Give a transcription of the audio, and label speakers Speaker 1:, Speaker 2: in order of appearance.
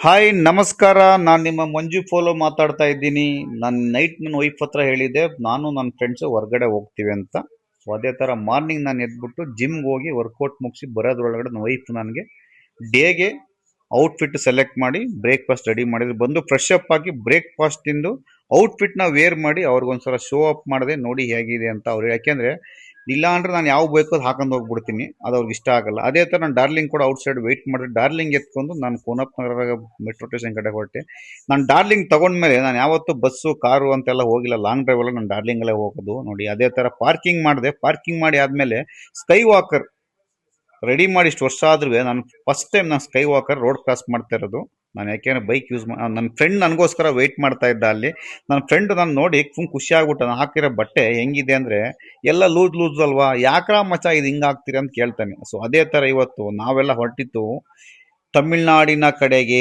Speaker 1: Hi ನಮಸ್ಕಾರ. ನಾನು ನಿಮ್ಮ ಮಂಜು ಫೋಲೋ ಮಾತಾಡ್ತಾ ಇದ್ದೀನಿ. ನಾನು ನೈಟ್ ನನ್ನ ವೈಫ್ ಹತ್ರ ಹೇಳಿದ್ದೆ, ನಾನು ನನ್ನ ಫ್ರೆಂಡ್ಸು ಹೊರಗಡೆ ಹೋಗ್ತೀವಿ ಅಂತ. ಸೊ ಅದೇ ಥರ ಮಾರ್ನಿಂಗ್ ನಾನು ಎದ್ಬಿಟ್ಟು ಜಿಮ್ಗೆ ಹೋಗಿ ವರ್ಕೌಟ್ ಮುಗಿಸಿ ಬರೋದ್ರೊಳಗಡೆ ನನ್ನ ವೈಫ್ ನನಗೆ ಡೇಗೆ ಔಟ್ಫಿಟ್ ಸೆಲೆಕ್ಟ್ ಮಾಡಿ ಬ್ರೇಕ್ಫಾಸ್ಟ್ ರೆಡಿ ಮಾಡಿದ್ರು. ಬಂದು ಫ್ರೆಶ್ ಅಪ್ ಆಗಿ ಬ್ರೇಕ್ಫಾಸ್ಟ್ ತಿಂದು ಔಟ್ಫಿಟ್ನ ವೇರ್ ಮಾಡಿ ಅವ್ರಿಗೊಂದ್ಸಲ ಶೋ ಅಪ್ ಮಾಡಿದೆ, ನೋಡಿ ಹೇಗಿದೆ ಅಂತ ಅವ್ರು. ಯಾಕೆಂದರೆ ಇಲ್ಲ ಅಂದ್ರೆ ನಾನು ಯಾವ ಬೇಕೋ ಅದು ಹಾಕೊಂಡು ಹೋಗ್ಬಿಡ್ತೀನಿ, ಅದು ಅವ್ರಿಗೆ ಇಷ್ಟ ಆಗಲ್ಲ. ಅದೇ ಥರ ನಾನು ಡಾರ್ಲಿಂಗ್ ಕೂಡ ಔಟ್ ಸೈಡ್ ವೆಯ್ಟ್ ಮಾಡಿದ್ರೆ ಡಾರ್ಲಿಂಗ್ ಎತ್ಕೊಂಡು ನಾನು ಕೋನಪ್ ನಗರ ಮೆಟ್ರೋ ಸ್ಟೇಷನ್ ಕಡೆ ಹೊರಟೆ. ನಾನು ಡಾರ್ಲಿಂಗ್ ತಗೊಂಡ್ಮೇಲೆ ನಾನು ಯಾವತ್ತೂ ಬಸ್ಸು ಕಾರು ಅಂತೆಲ್ಲ ಹೋಗಿಲ್ಲ. ಲಾಂಗ್ ಡ್ರೈವ್ ಎಲ್ಲ ನಾನು ಡಾರ್ಲಿಂಗಲ್ಲೇ ಹೋಗೋದು. ನೋಡಿ ಅದೇ ಥರ ಪಾರ್ಕಿಂಗ್ ಮಾಡಿದೆ. ಪಾರ್ಕಿಂಗ್ ಮಾಡಿ ಆದಮೇಲೆ ಸ್ಕೈ ವಾಕರ್ ರೆಡಿ ಮಾಡಿ ಇಷ್ಟು ವರ್ಷ ಆದ್ರೂ ನಾನು ಫಸ್ಟ್ ಟೈಮ್ ನಾನು ಸ್ಕೈ ವಾಕರ್ ರೋಡ್ ಕ್ರಾಸ್ ಮಾಡ್ತಾ ಇರೋದು. ನಾನು ಯಾಕೆಂದ್ರೆ ಬೈಕ್ ಯೂಸ್ ನನ್ನ ಫ್ರೆಂಡ್ ನನಗೋಸ್ಕರ ವೆಯ್ಟ್ ಮಾಡ್ತಾ ಇದ್ದ ಅಲ್ಲಿ. ನನ್ನ ಫ್ರೆಂಡ್ ನಾನು ನೋಡಿ ಫುಲ್ ಖುಷಿ ಆಗ್ಬಿಟ್ಟು, ನಾನು ಹಾಕಿರೋ ಬಟ್ಟೆ ಹೆಂಗಿದೆ ಅಂದರೆ ಎಲ್ಲ ಲೂಸ್ ಲೂಸ್ ಅಲ್ವಾ, ಯಾಕ್ರಾ ಮಚ್ಚ ಇದು ಹಿಂಗೆ ಹಾಕ್ತೀರಿ ಅಂತ ಕೇಳ್ತಾನೆ. ಸೊ ಅದೇ ಥರ ಇವತ್ತು ನಾವೆಲ್ಲ ಹೊರಟಿತ್ತು ತಮಿಳ್ನಾಡಿನ ಕಡೆಗೆ.